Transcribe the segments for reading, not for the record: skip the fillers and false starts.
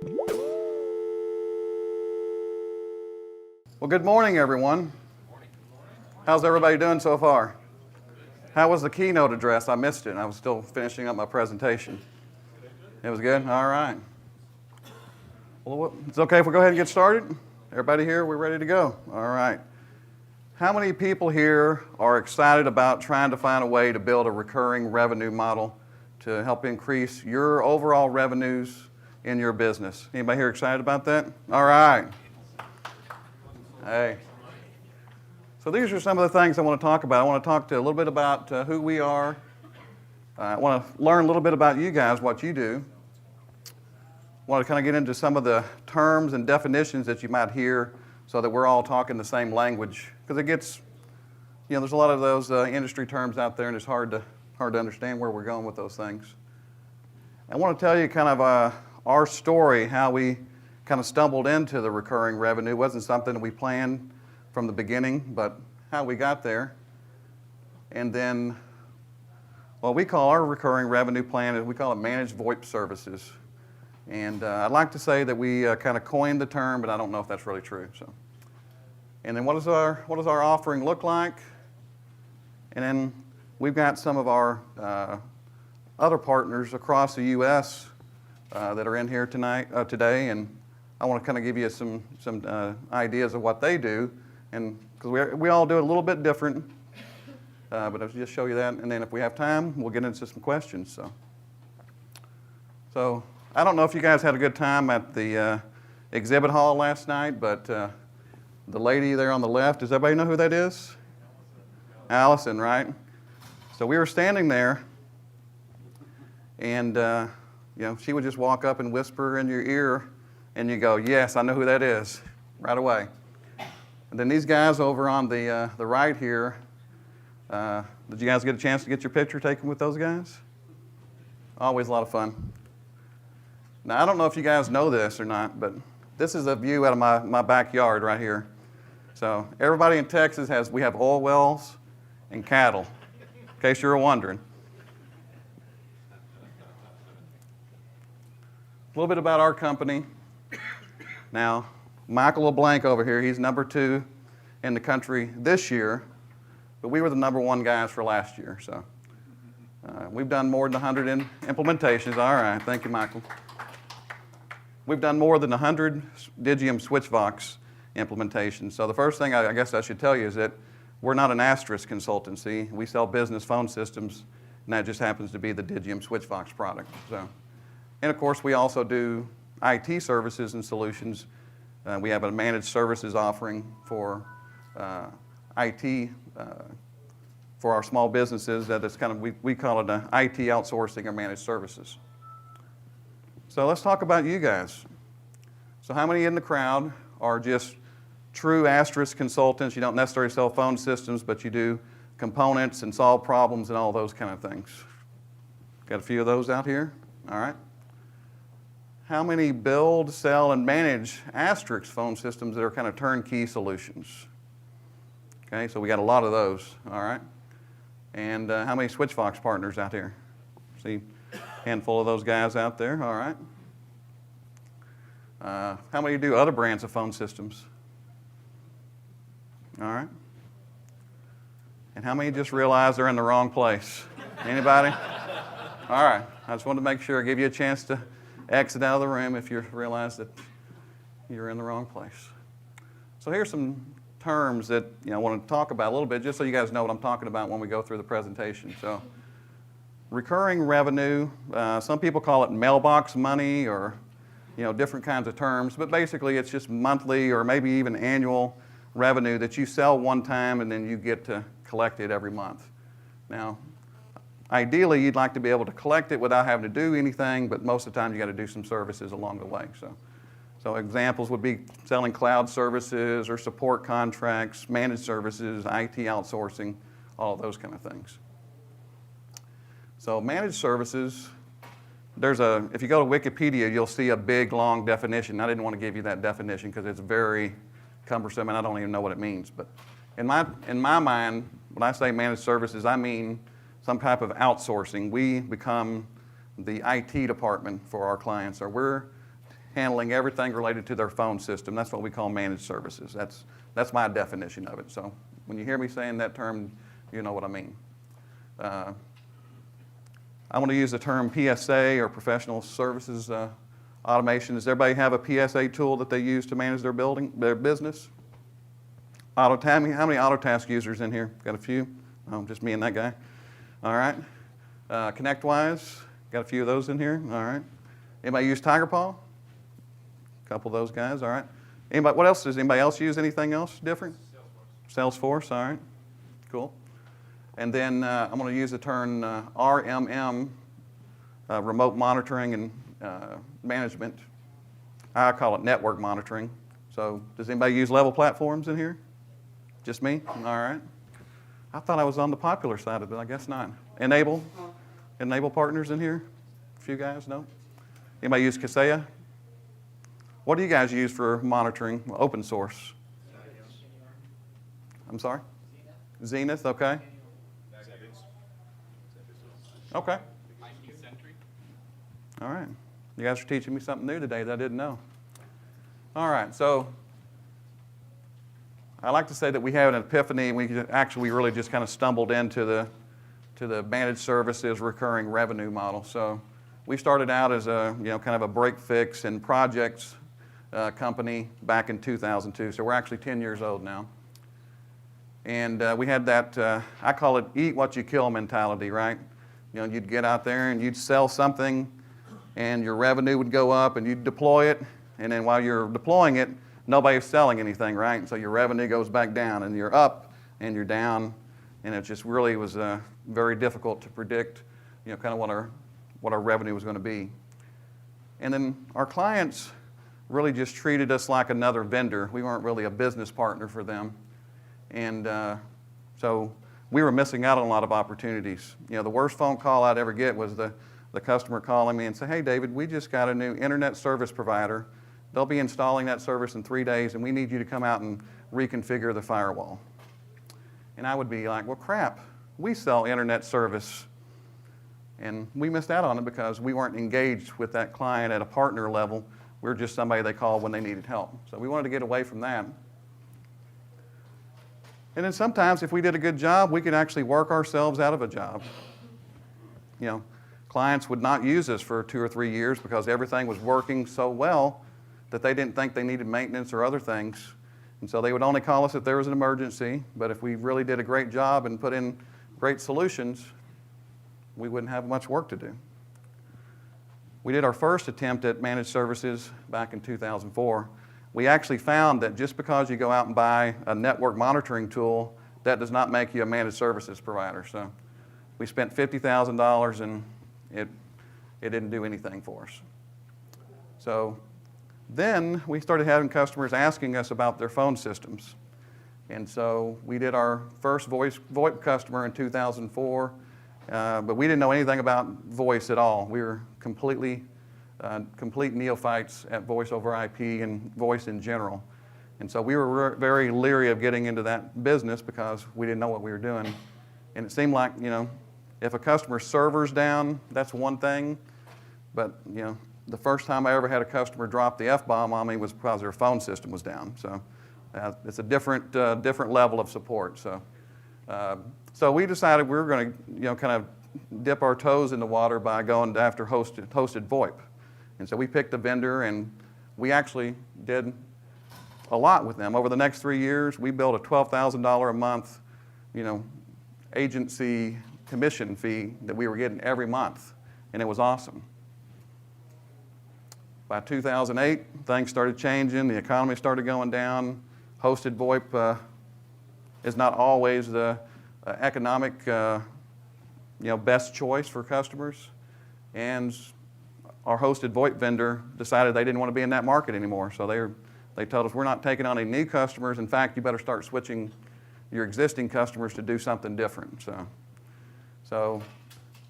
Well, good morning, everyone. How's everybody doing so far? How was the keynote address? I missed it. I was still finishing up my presentation. It was good? All right. Well, it's okay if we go ahead and get started? Everybody here, we're ready to go. All right. How many people here are excited about trying to find a way to build a recurring revenue model to help increase your overall revenues in your business? Anybody here excited about that? All right. Hey. So these are some of the things I want to talk about. I want to talk to a little bit about who we are. I want to learn a little bit about you guys, what you do. I want to kind of get into some of the terms and definitions that you might hear so that we're all talking the same language. Because it gets, there's a lot of those industry terms out there, and it's hard to understand where we're going with those things. I want to tell you kind of our story, how we kind of stumbled into the recurring revenue. It wasn't something that we planned from the beginning, but how we got there. And then what we call our recurring revenue plan, we call it managed VOIP services. And I'd like to say that we kind of coined the term, but I don't know if that's really true. So, and then what does our offering look like? And then we've got some of our other partners across the U.S. That are in here today, and I want to kind of give you some ideas of what they do, and because we all do it a little bit different, but I'll just show you that, and then if we have time, we'll get into some questions. So I don't know if you guys had a good time at the exhibit hall last night, but the lady there on the left, does everybody know who that is? Allison, right? So we were standing there, and she would just walk up and whisper in your ear, and you go, yes, I know who that is, right away. And then these guys over on the right here, did you guys get a chance to get your picture taken with those guys? Always a lot of fun. Now, I don't know if you guys know this or not, but this is a view out of my backyard right here. So everybody in Texas we have oil wells and cattle, in case you were wondering. A little bit about our company. Now, Michael Leblanc over here, he's number 2 in the country this year, but we were the number 1 guys for last year. So we've done more than 100 implementations. All right, thank you, Michael. We've done more than 100 Digium SwitchVox implementations. So the first thing I guess I should tell you is that we're not an Asterisk consultancy. We sell business phone systems, and that just happens to be the Digium SwitchVox product. So. And of course, we also do IT services and solutions. We have a managed services offering for IT for our small businesses. That is kind of we call it an IT outsourcing or managed services. So let's talk about you guys. So how many in the crowd are just true Asterisk consultants? You don't necessarily sell phone systems, but you do components and solve problems and all those kind of things. Got a few of those out here? All right. How many build, sell, and manage Asterisk phone systems that are kind of turnkey solutions? Okay, so we got a lot of those, all right. And how many SwitchVox partners out here? See a handful of those guys out there, all right. How many do other brands of phone systems? All right. And how many just realize they're in the wrong place? Anybody? All right, I just wanted to make sure I give you a chance to exit out of the room if you realize that you're in the wrong place. So here's some terms that I want to talk about a little bit, just so you guys know what I'm talking about when we go through the presentation. So recurring revenue, some people call it mailbox money or different kinds of terms, but basically it's just monthly or maybe even annual revenue that you sell one time and then you get to collect it every month. Now, ideally, you'd like to be able to collect it without having to do anything, but most of the time you got to do some services along the way. So examples would be selling cloud services or support contracts, managed services, IT outsourcing, all of those kind of things. So managed services, if you go to Wikipedia, you'll see a big, long definition. I didn't want to give you that definition because it's very cumbersome and I don't even know what it means. But in my mind, when I say managed services, I mean some type of outsourcing. We become the IT department for our clients, or we're handling everything related to their phone system. That's what we call managed services. That's my definition of it. So when you hear me saying that term, you know what I mean. I want to use the term PSA, or professional services automation. Does everybody have a PSA tool that they use to manage their business? How many Autotask users in here? Got a few? Oh, just me and that guy. All right. ConnectWise, got a few of those in here. All right. Anybody use TigerPaw? A couple of those guys. All right. What else? Does anybody else use anything else different? Salesforce. All right. Cool. And then I'm going to use the term RMM, remote monitoring and management. I call it network monitoring. So does anybody use level platforms in here? Just me? All right. I thought I was on the popular side of it, but I guess not. Enable partners in here? A few guys? No? Anybody use Kaseya? What do you guys use for monitoring open source? I'm sorry? Zenith, okay. Okay. All right. You guys are teaching me something new today that I didn't know. All right, so I like to say that we have an epiphany, and we really just kind of stumbled into the managed services recurring revenue model. So we started out as a kind of a break fix and projects company back in 2002. So we're actually 10 years old now. And we had that, I call it eat what you kill mentality, right? You'd get out there and you'd sell something and your revenue would go up and you'd deploy it. And then while you're deploying it, nobody's selling anything, right? And so your revenue goes back down and you're up and you're down. And it just really was very difficult to predict, kind of what our revenue was going to be. And then our clients really just treated us like another vendor. We weren't really a business partner for them. And so we were missing out on a lot of opportunities. The worst phone call I'd ever get was the customer calling me and say, "Hey, David, we just got a new internet service provider. They'll be installing that service in 3 days, and we need you to come out and reconfigure the firewall." And I would be like, "Well, crap, we sell internet service." And we missed out on it because we weren't engaged with that client at a partner level. We were just somebody they called when they needed help. So we wanted to get away from that. And then sometimes if we did a good job, we could actually work ourselves out of a job. Clients would not use us for 2 or 3 years because everything was working so well that they didn't think they needed maintenance or other things. And so they would only call us if there was an emergency. But if we really did a great job and put in great solutions, we wouldn't have much work to do. We did our first attempt at managed services back in 2004. We actually found that just because you go out and buy a network monitoring tool, that does not make you a managed services provider. So we spent $50,000 and it didn't do anything for us. So then we started having customers asking us about their phone systems. And so we did our first VoIP customer in 2004, but we didn't know anything about voice at all. We were complete neophytes at voice over IP and voice in general. And so we were very leery of getting into that business because we didn't know what we were doing. And it seemed like, if a customer's server's down, that's one thing. But, the first time I ever had a customer drop the F-bomb on me was because their phone system was down. So it's a different level of support. So we decided we were going to, kind of dip our toes in the water by going after hosted VoIP. And so we picked a vendor, and we actually did a lot with them. Over the next 3 years, we built a $12,000 a month, agency commission fee that we were getting every month, and it was awesome. By 2008, things started changing. The economy started going down. Hosted VoIP is not always the economic, best choice for customers, and our hosted VoIP vendor decided they didn't want to be in that market anymore. So they told us, "We're not taking on any new customers. In fact, you better start switching your existing customers to do something different." So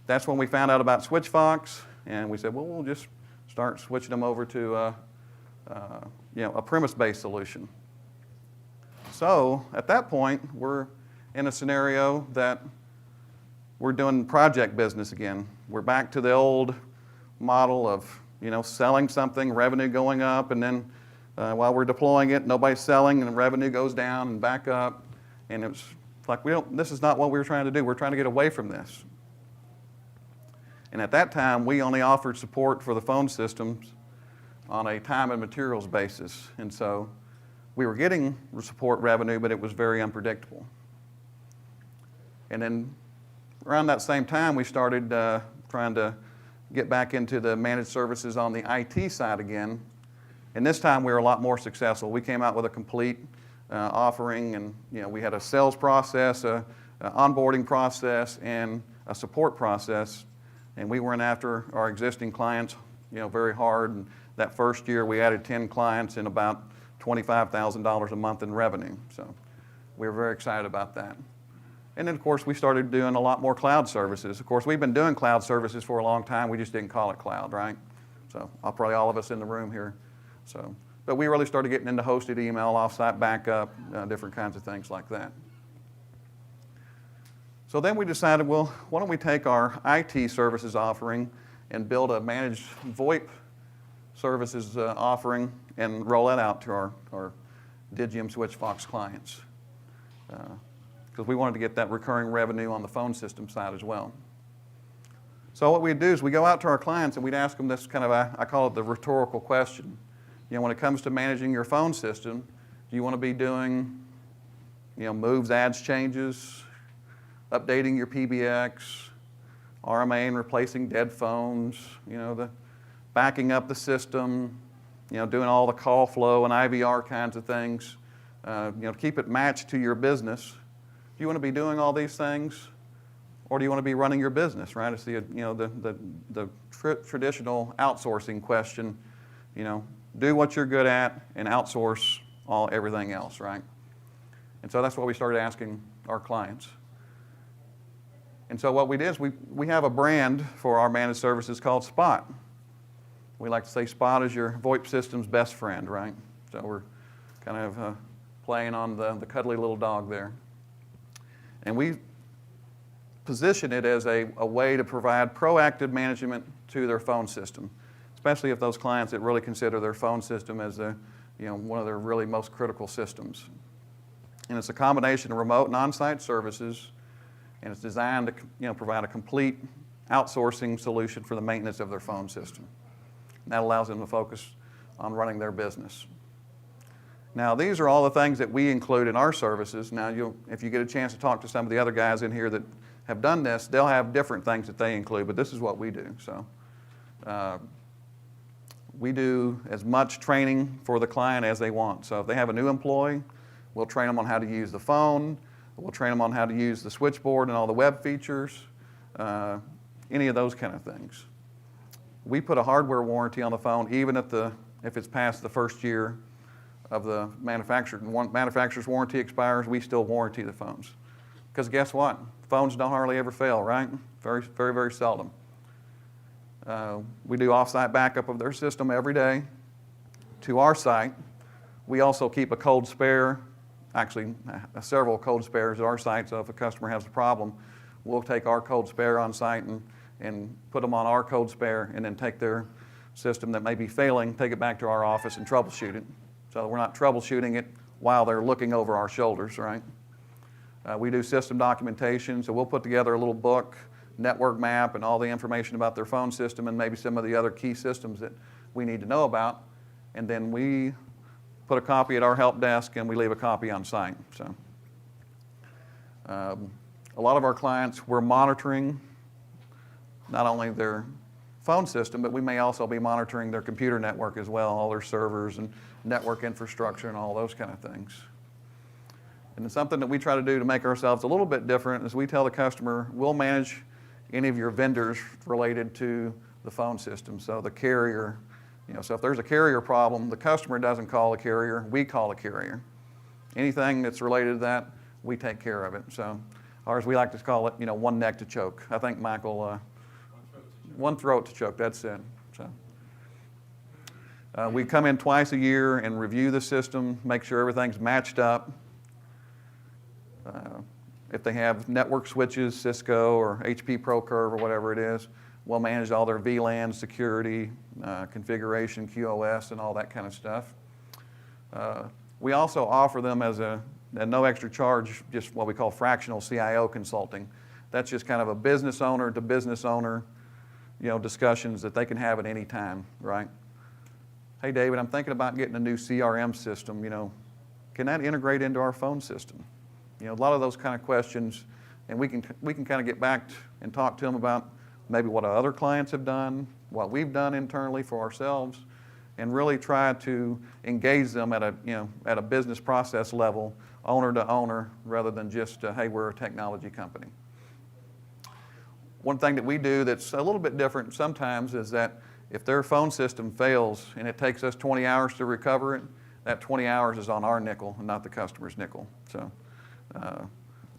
that's when we found out about SwitchFox, and we said, "Well, we'll just start switching them over to a premise-based solution." So at that point, we're in a scenario that we're doing project business again. We're back to the old model of selling something, revenue going up, and then while we're deploying it, nobody's selling, and the revenue goes down and back up. And it's like, this is not what we were trying to do. We're trying to get away from this. And at that time, we only offered support for the phone systems on a time and materials basis. And so we were getting support revenue, but it was very unpredictable. And then around that same time, we started trying to get back into the managed services on the IT side again. And this time we were a lot more successful. We came out with a complete offering, and we had a sales process, an onboarding process, and a support process. And we went after our existing clients, very hard. And that first year we added 10 clients and about $25,000 a month in revenue. So we were very excited about that. And then, of course, we started doing a lot more cloud services. Of course, we've been doing cloud services for a long time. We just didn't call it cloud, right? So probably all of us in the room here. But we really started getting into hosted email, offsite backup, different kinds of things like that. So then we decided, well, why don't we take our IT services offering and build a managed VOIP services offering and roll that out to our Digium Switchvox clients. Because we wanted to get that recurring revenue on the phone system side as well. So what we'd do is we go out to our clients and we'd ask them this kind of, I call it the rhetorical question. When it comes to managing your phone system, do you want to be doing, moves, adds, changes, updating your PBX, RMA and replacing dead phones, the backing up the system, doing all the call flow and IVR kinds of things, to keep it matched to your business. Do you want to be doing all these things, or do you want to be running your business, right? It's the traditional outsourcing question, do what you're good at and outsource everything else, right? And so that's what we started asking our clients. And so what we did is we have a brand for our managed services called Spot. We like to say Spot is your VoIP system's best friend, right? So we're kind of playing on the cuddly little dog there. And we position it as a way to provide proactive management to their phone system, especially if those clients that really consider their phone system as one of their really most critical systems. And it's a combination of remote and on-site services, and it's designed to provide a complete outsourcing solution for the maintenance of their phone system. And that allows them to focus on running their business. Now, these are all the things that we include in our services. Now, if you get a chance to talk to some of the other guys in here that have done this, they'll have different things that they include, but this is what we do. So we do as much training for the client as they want. So if they have a new employee, we'll train them on how to use the phone. We'll train them on how to use the switchboard and all the web features, any of those kind of things. We put a hardware warranty on the phone, even if it's past the first year of the manufacturer. When manufacturer's warranty expires, we still warranty the phones. Because guess what? Phones don't hardly ever fail, right? Very, very, very seldom. We do off-site backup of their system every day to our site. We also keep a cold spare, actually several cold spares at our site, so if a customer has a problem, we'll take our cold spare on site and put them on our cold spare and then take their system that may be failing, take it back to our office and troubleshoot it. So we're not troubleshooting it while they're looking over our shoulders, right? We do system documentation, so we'll put together a little book, network map, and all the information about their phone system and maybe some of the other key systems that we need to know about. And then we put a copy at our help desk and we leave a copy on site. So a lot of our clients, we're monitoring not only their phone system, but we may also be monitoring their computer network as well, all their servers and network infrastructure and all those kind of things. And it's something that we try to do to make ourselves a little bit different is we tell the customer, we'll manage any of your vendors related to the phone system. So the carrier, so if there's a carrier problem, the customer doesn't call the carrier, we call the carrier. Anything that's related to that, we take care of it. So ours, we like to call it, one neck to choke. I think Michael, one throat to choke, that's it. So we come in twice a year and review the system, make sure everything's matched up. If they have network switches, Cisco or HP ProCurve or whatever it is, we'll manage all their VLAN security, configuration, QoS, and all that kind of stuff. We also offer them as a no extra charge, just what we call fractional CIO consulting. That's just kind of a business owner to business owner, discussions that they can have at any time, right? Hey, David, I'm thinking about getting a new CRM system, can that integrate into our phone system? A lot of those kind of questions, and we can kind of get back and talk to them about maybe what our other clients have done, what we've done internally for ourselves, and really try to engage them at a business process level, owner to owner, rather than just, hey, we're a technology company. One thing that we do that's a little bit different sometimes is that if their phone system fails and it takes us 20 hours to recover it, that 20 hours is on our nickel and not the customer's nickel. So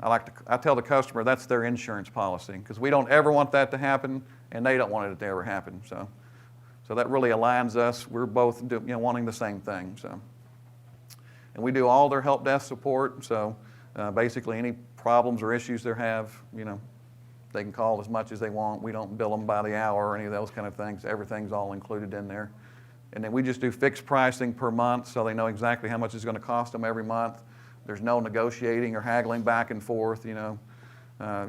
I tell the customer that's their insurance policy, because we don't ever want that to happen, and they don't want it to ever happen. So that really aligns us. We're both wanting the same thing. So, and we do all their help desk support. So basically, any problems or issues they have, they can call as much as they want. We don't bill them by the hour or any of those kind of things. Everything's all included in there. And then we just do fixed pricing per month, so they know exactly how much it's going to cost them every month. There's no negotiating or haggling back and forth. It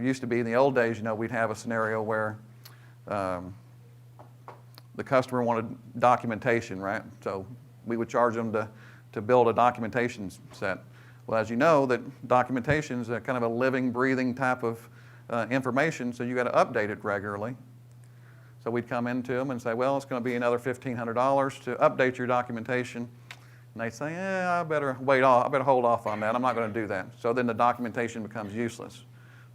used to be in the old days, we'd have a scenario where the customer wanted documentation, right? So we would charge them to build a documentation set. Well, as you know, that documentation is a kind of a living, breathing type of information, so you got to update it regularly. So we'd come into them and say, well, it's going to be another $1,500 to update your documentation. And they say, I better hold off on that. I'm not going to do that. So then the documentation becomes useless.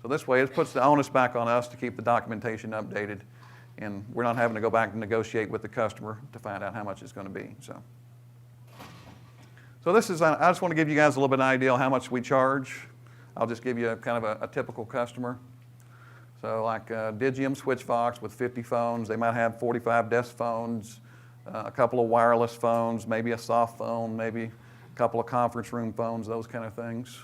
So this way, it puts the onus back on us to keep the documentation updated, and we're not having to go back and negotiate with the customer to find out how much it's going to be. So this is, I just want to give you guys a little bit of an idea of how much we charge. I'll just give you a typical customer. So like Digium Switchvox with 50 phones. They might have 45 desk phones, a couple of wireless phones, maybe a soft phone, maybe a couple of conference room phones, those kind of things.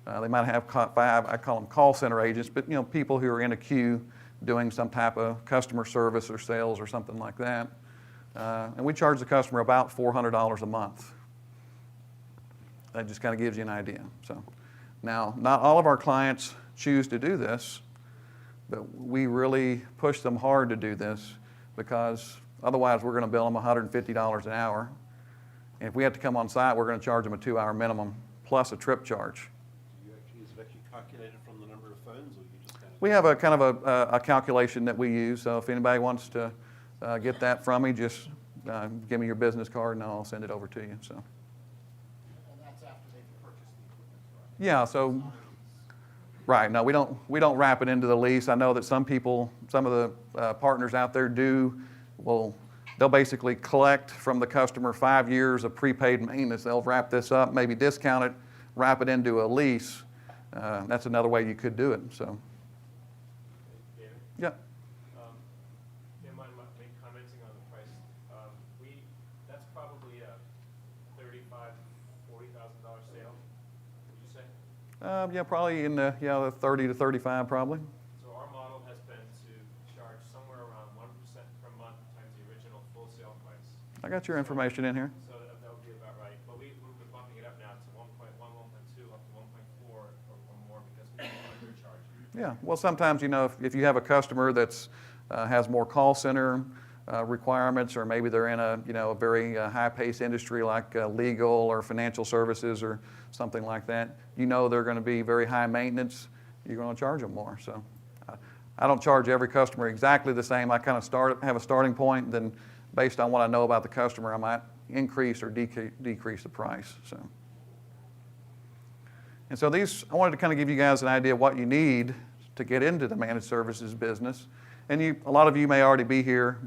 They might have 5, I call them call center agents, but people who are in a queue doing some type of customer service or sales or something like that. And we charge the customer about $400 a month. That just kind of gives you an idea. So now, not all of our clients choose to do this, but we really push them hard to do this, because otherwise we're going to bill them $150 an hour. And if we have to come on site, we're going to charge them a 2-hour minimum plus a trip charge. Is it actually calculated from the number of phones, or you just kind of? We have a kind of a calculation that we use. So if anybody wants to get that from me, just give me your business card and I'll send it over to you. So. And that's after they've purchased the equipment, correct? Yeah. So. Right. No, we don't wrap it into the lease. I know that some of the partners out there they'll basically collect from the customer 5 years of prepaid maintenance. They'll wrap this up, maybe discount it, wrap it into a lease. That's another way you could do it. So. David? Yeah. In my commenting on the price, that's probably a $35,000, $40,000 sale. Would you say? Yeah, probably in the 30 to 35 probably. So our model has been to charge somewhere around 1% per month times the original full sale price. I got your information in here. So that would be about right. But we've been bumping it up now to 1.1, 1.2, up to 1.4 or more, because we don't undercharge. Yeah. Well, sometimes if you have a customer that's has more call center requirements, or maybe they're in a very high-paced industry like legal or financial services or something like that, they're going to be very high maintenance, you're going to charge them more. So I don't charge every customer exactly the same. I kind of have a starting point, then based on what I know about the customer, I might increase or decrease the price. And so I wanted to kind of give you guys an idea of what you need to get into the managed services business. And a lot of you may already be here,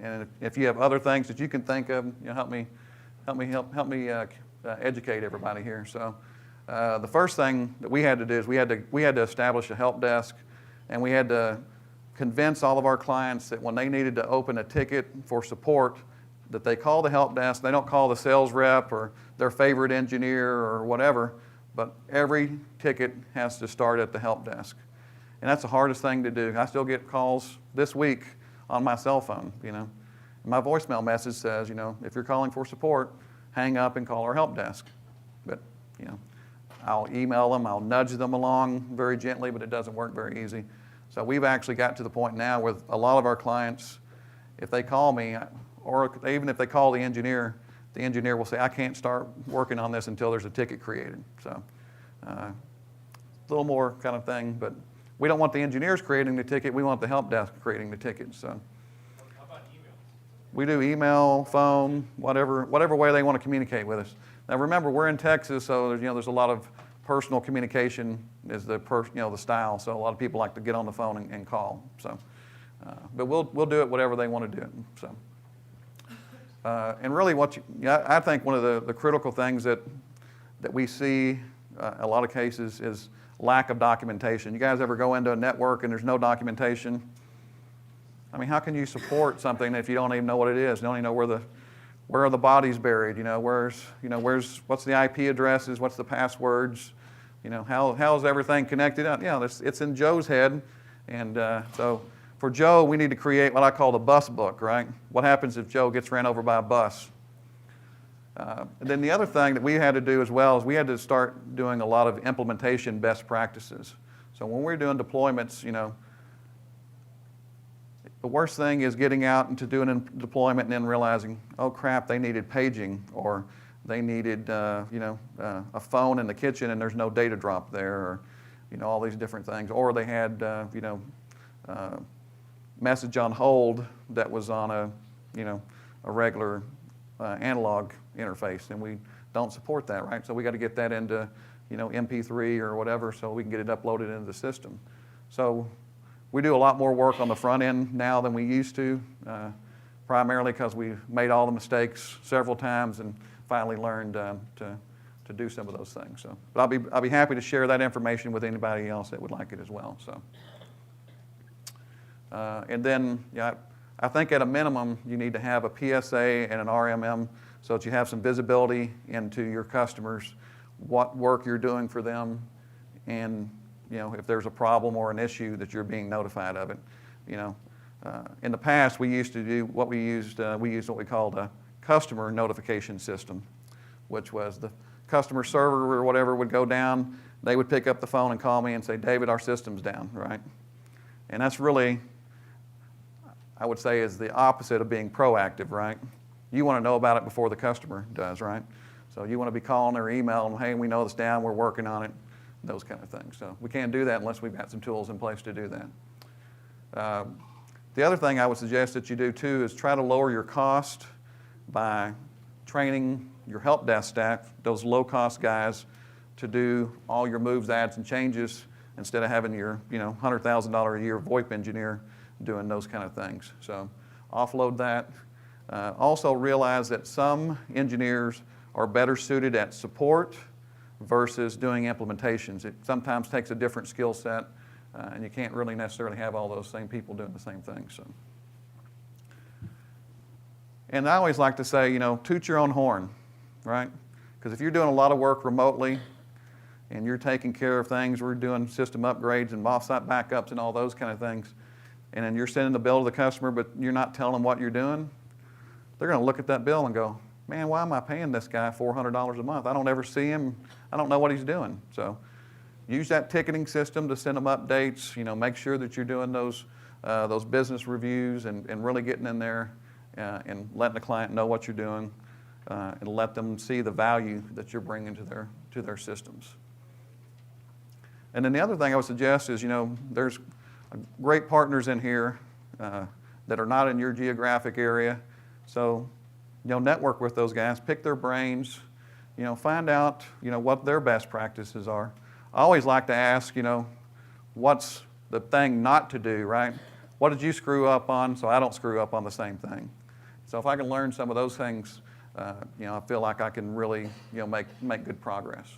and if you have other things that you can think of, help me educate everybody here. So the first thing that we had to do is we had to establish a help desk, and we had to convince all of our clients that when they needed to open a ticket for support, that they call the help desk. They don't call the sales rep or their favorite engineer or whatever, but every ticket has to start at the help desk. And that's the hardest thing to do. I still get calls this week on my cell phone, My voicemail message says, if you're calling for support, hang up and call our help desk. But, I'll email them, I'll nudge them along very gently, but it doesn't work very easy. So we've actually got to the point now with a lot of our clients, if they call me, or even if they call the engineer will say, I can't start working on this until there's a ticket created. So a little more kind of thing, but we don't want the engineers creating the ticket, we want the help desk creating the ticket. So How about email? we do email, phone, whatever way they want to communicate with us. Now remember, we're in Texas, so there's a lot of personal communication is the style. So a lot of people like to get on the phone and call. So, but we'll do it whatever they want to do it. So, and really, I think one of the critical things that we see a lot of cases is lack of documentation. You guys ever go into a network and there's no documentation? I mean, how can you support something if you don't even know what it is? You don't even know where are the bodies buried? What's the IP addresses? What's the passwords? How is everything connected up? It's in Joe's head, and so for Joe, we need to create what I call the bus book, right? What happens if Joe gets ran over by a bus? And then the other thing that we had to do as well is we had to start doing a lot of implementation best practices. So when we're doing deployments, the worst thing is getting out and to doing a deployment and then realizing, oh crap, they needed paging, or they needed a phone in the kitchen and there's no data drop there, or all these different things, or they had message on hold that was on a regular analog interface, and we don't support that, right? So we got to get that into MP3 or whatever so we can get it uploaded into the system. So we do a lot more work on the front end now than we used to, primarily because we made all the mistakes several times and finally learned to do some of those things. So, but I'll be happy to share that information with anybody else that would like it as well. So, and then I think at a minimum you need to have a PSA and an RMM so that you have some visibility into your customers, what work you're doing for them, and if there's a problem or an issue that you're being notified of it. In the past we used what we called a customer notification system, which was the customer server or whatever would go down, they would pick up the phone and call me and say, David, our system's down, right? And that's really, I would say, is the opposite of being proactive, right? You want to know about it before the customer does, right? So you want to be calling or emailing, hey, we know it's down, we're working on it, those kind of things. So we can't do that unless we've got some tools in place to do that. The other thing I would suggest that you do too is try to lower your cost by training your help desk staff, those low-cost guys, to do all your moves, adds, and changes instead of having your $100,000 a year VOIP engineer doing those kind of things. So offload that. Also realize that some engineers are better suited at support versus doing implementations. It sometimes takes a different skill set, and you can't really necessarily have all those same people doing the same thing. So. And I always like to say, toot your own horn, right? Because if you're doing a lot of work remotely and you're taking care of things, we're doing system upgrades and offsite backups and all those kind of things, and then you're sending the bill to the customer, but you're not telling them what you're doing, they're going to look at that bill and go, man, why am I paying this guy $400 a month? I don't ever see him. I don't know what he's doing. So use that ticketing system to send them updates. Make sure that you're doing those business reviews and really getting in there and letting the client know what you're doing and let them see the value that you're bringing to their systems. And then the other thing I would suggest is, there's great partners in here that are not in your geographic area. So, network with those guys, pick their brains, find out, what their best practices are. I always like to ask, what's the thing not to do, right? What did you screw up on so I don't screw up on the same thing? So if I can learn some of those things, I feel like I can really, make good progress.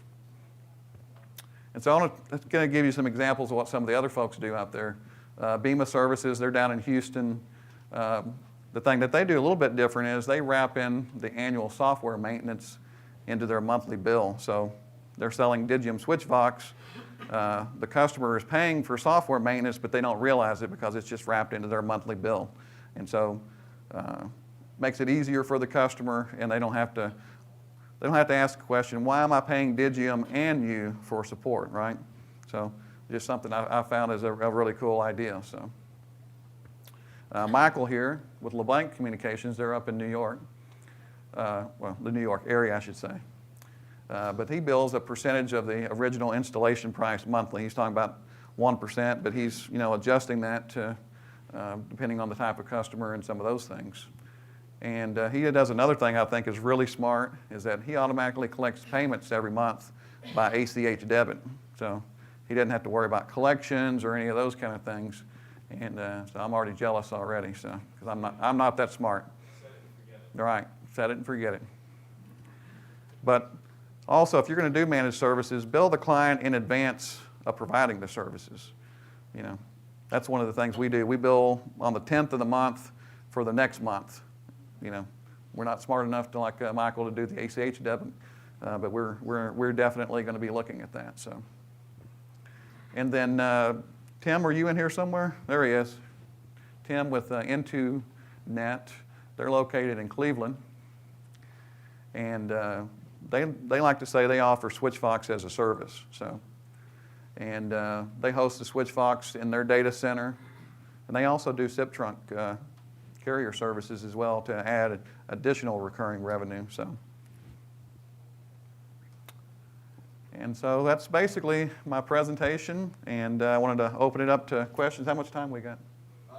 And so I'm going to give you some examples of what some of the other folks do out there. Bema Services, they're down in Houston. The thing that they do a little bit different is they wrap in the annual software maintenance into their monthly bill. So they're selling Digium SwitchVox. The customer is paying for software maintenance, but they don't realize it because it's just wrapped into their monthly bill. And so makes it easier for the customer, and they don't have to ask the question, why am I paying Digium and you for support, right? So just something I found is a really cool idea. So Michael here with Leblanc Communications, they're up in New York, well, the New York area, I should say. But he bills a percentage of the original installation price monthly. He's talking about 1%, but he's adjusting that to depending on the type of customer and some of those things. And he does another thing I think is really smart, is that he automatically collects payments every month by ACH debit. So he doesn't have to worry about collections or any of those kind of things. And so I'm already jealous already, so because I'm not that smart. Set it and forget it. All right, set it and forget it. But also, if you're going to do managed services, bill the client in advance of providing the services. That's one of the things we do. We bill on the 10th of the month for the next month. We're not smart enough to, like Michael, to do the ACH debit, but we're definitely going to be looking at that. So, and then Tim, are you in here somewhere? There he is. Tim with Into.net. They're located in Cleveland, and they like to say they offer SwitchFox as a service. So, and they host the SwitchFox in their data center, and they also do SIP trunk carrier services as well to add additional recurring revenue. And so that's basically my presentation, and I wanted to open it up to questions. How much time we got? You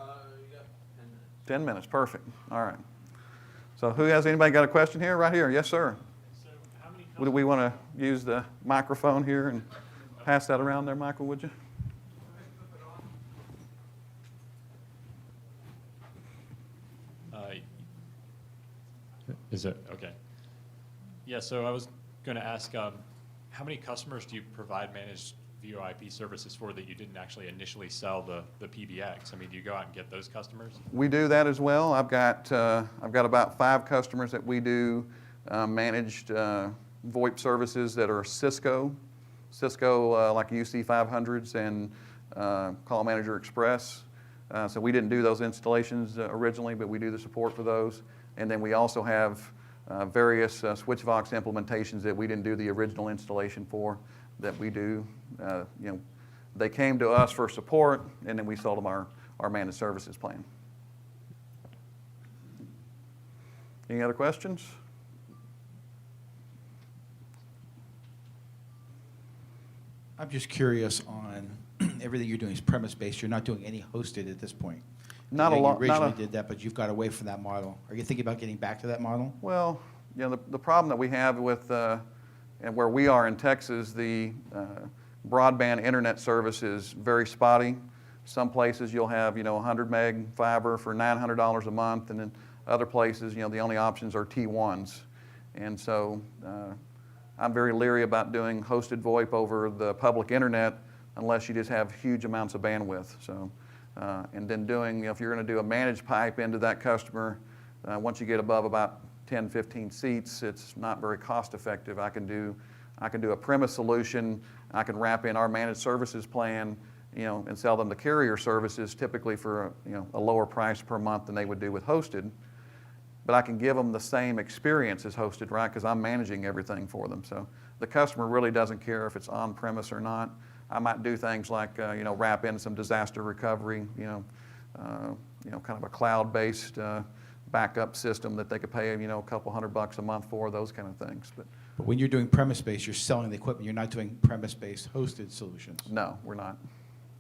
got 10 minutes. 10 minutes, perfect. All right. So anybody got a question here? Right here, yes, sir. So how many Do we want to use the microphone here and pass that around there, Michael, would you? Is it? Okay. Yeah, so I was going to ask, how many customers do you provide managed VOIP services for that you didn't actually initially sell the PBX? I mean, do you go out and get those customers? We do that as well. I've got about 5 customers that we do managed VoIP services that are Cisco like UC 500s and Call Manager Express. So we didn't do those installations originally, but we do the support for those. And then we also have various SwitchVox implementations that we didn't do the original installation for that we do. They came to us for support, and then we sold them our managed services plan. Any other questions? I'm just curious on everything you're doing is premise-based. You're not doing any hosted at this point. Not a lot. You originally did that, but you've got away from that model. Are you thinking about getting back to that model? Well, the problem that we have with, and where we are in Texas, the broadband internet service is very spotty. Some places you'll have, 100 meg fiber for $900 a month, and then other places, the only options are T1s. And so I'm very leery about doing hosted VoIP over the public internet unless you just have huge amounts of bandwidth. So, and then doing, if you're going to do a managed pipe into that customer, once you get above about 10, 15 seats, it's not very cost effective. I can do a premise solution. I can wrap in our managed services plan, and sell them the carrier services typically for a lower price per month than they would do with hosted. But I can give them the same experience as hosted, right? Because I'm managing everything for them. So the customer really doesn't care if it's on premise or not. I might do things like wrap in some disaster recovery, kind of a cloud-based backup system that they could pay a couple $100 a month for, those kind of things. But when you're doing premise-based, you're selling the equipment. You're not doing premise-based hosted solutions. no, we're not.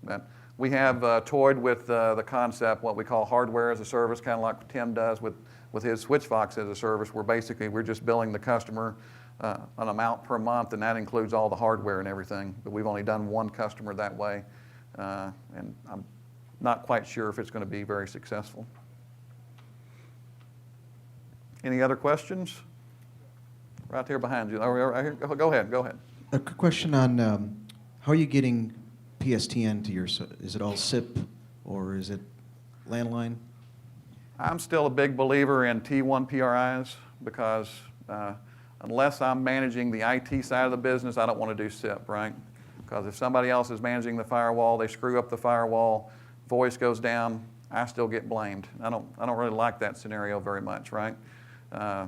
But we have toyed with the concept, what we call hardware as a service, kind of like Tim does with his SwitchVox as a service, where basically we're just billing the customer an amount per month, and that includes all the hardware and everything. But we've only done one customer that way, and I'm not quite sure if it's going to be very successful. Any other questions? Right there behind you. Right here. Go ahead. A quick question on how are you getting PSTN to your, is it all SIP or is it landline? I'm still a big believer in T1 PRIs because unless I'm managing the IT side of the business, I don't want to do SIP, right? Because if somebody else is managing the firewall, they screw up the firewall, voice goes down, I still get blamed. I don't really like that scenario very much, right? So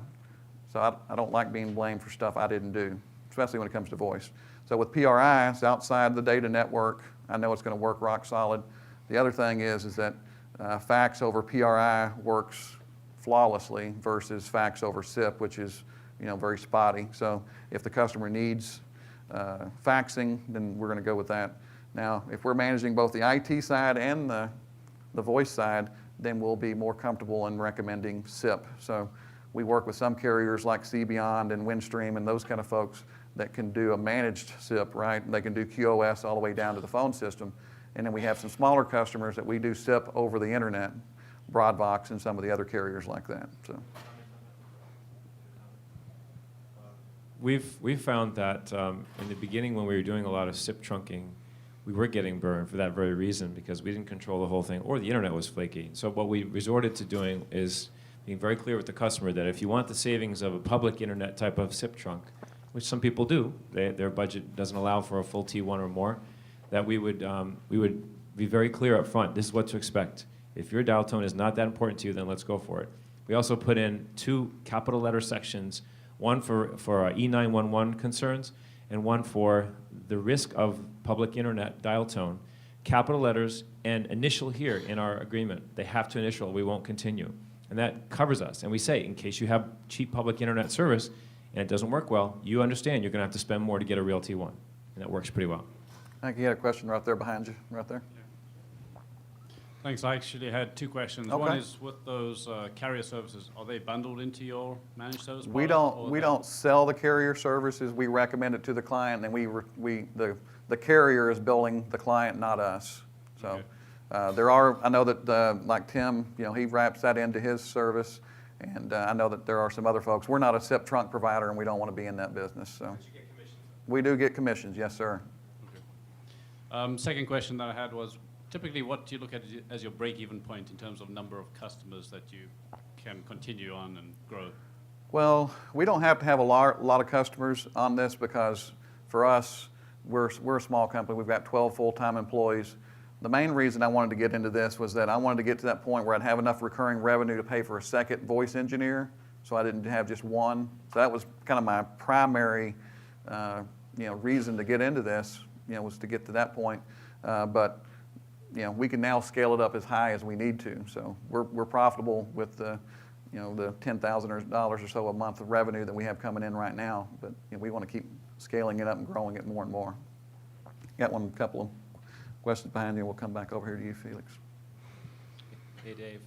I don't like being blamed for stuff I didn't do, especially when it comes to voice. So with PRI, it's outside the data network. I know it's going to work rock solid. The other thing is that fax over PRI works flawlessly versus fax over SIP, which is very spotty. So if the customer needs faxing, then we're going to go with that. Now, if we're managing both the IT side and the voice side, then we'll be more comfortable in recommending SIP. So we work with some carriers like CBeyond and Windstream and those kind of folks that can do a managed SIP, right? They can do QoS all the way down to the phone system. And then we have some smaller customers that we do SIP over the internet, Broadvox and some of the other carriers like that. So. We've found that in the beginning when we were doing a lot of SIP trunking, we were getting burned for that very reason because we didn't control the whole thing or the internet was flaky. So what we resorted to doing is being very clear with the customer that if you want the savings of a public internet type of SIP trunk, which some people do, their budget doesn't allow for a full T1 or more, that we would be very clear up front, this is what to expect. If your dial tone is not that important to you, then let's go for it. We also put in 2 capital letter sections, one for E911 concerns and one for the risk of public internet dial tone. Capital letters and initial here in our agreement. They have to initial, we won't continue. And that covers us. And we say, in case you have cheap public internet service and it doesn't work well, you understand you're going to have to spend more to get a real T1. And that works pretty well. I think you had a question right there behind you, right there. Thanks. I actually had 2 questions. Okay. One is with those carrier services, are they bundled into your managed service We product, or we they- don't sell the carrier services. We recommend it to the client, and the carrier is billing the client, not us. So Okay. I know that like Tim, he wraps that into his service, and I know that there are some other folks. We're not a SIP trunk provider, and we don't want to be in that business. So But you get commissions. we do get commissions, yes, sir. Second question that I had was, typically what do you look at as your break-even point in terms of number of customers that you can continue on and grow? Well, we don't have to have a lot of customers on this because for us, we're a small company. We've got 12 full-time employees. The main reason I wanted to get into this was that I wanted to get to that point where I'd have enough recurring revenue to pay for a second voice engineer, so I didn't have just one. So that was kind of my primary, reason to get into this, was to get to that point. But we can now scale it up as high as we need to. So we're profitable with the $10,000 or so a month of revenue that we have coming in right now. But we want to keep scaling it up and growing it more and more. Got couple of questions behind you. We'll come back over here to you, Felix. Hey, Dave.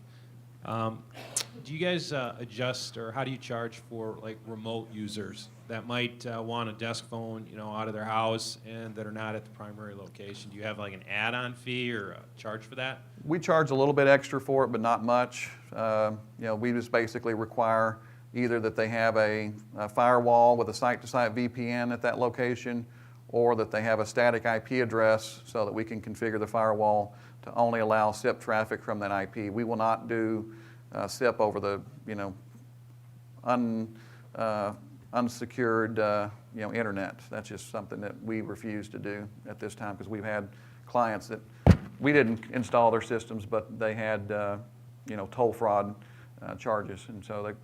Do you guys adjust, or how do you charge for like remote users that might want a desk phone, out of their house and that are not at the primary location? Do you have like an add-on fee or a charge for that? We charge a little bit extra for it, but not much. We just basically require either that they have a firewall with a site-to-site VPN at that location, or that they have a static IP address so that we can configure the firewall to only allow SIP traffic from that IP. We will not do SIP over the unsecured internet. That's just something that we refuse to do at this time because we've had clients that we didn't install their systems, but they had toll fraud charges, and so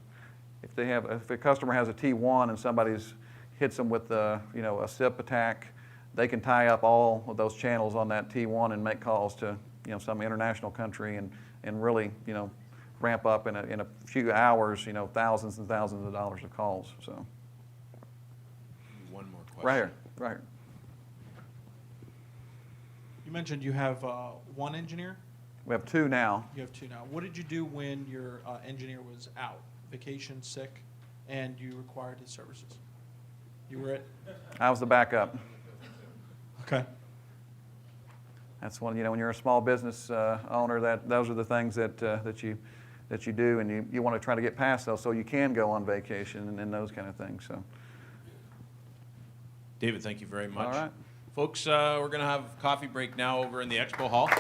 if a customer has a T1 and somebody's hits them with a SIP attack, they can tie up all of those channels on that T1 and make calls to some international country and really ramp up in a few hours thousands and thousands of dollars of calls. So One more question. right here. You mentioned you have one engineer. We have 2 now. You have 2 now. What did you do when your engineer was out, vacation, sick, and you required his services? You were it? I was the backup. Okay. That's when you're a small business owner, those are the things that you do, and you want to try to get past those so you can go on vacation and those kind of things. So. David, thank you very much. All right. Folks, we're going to have a coffee break now over in the expo hall.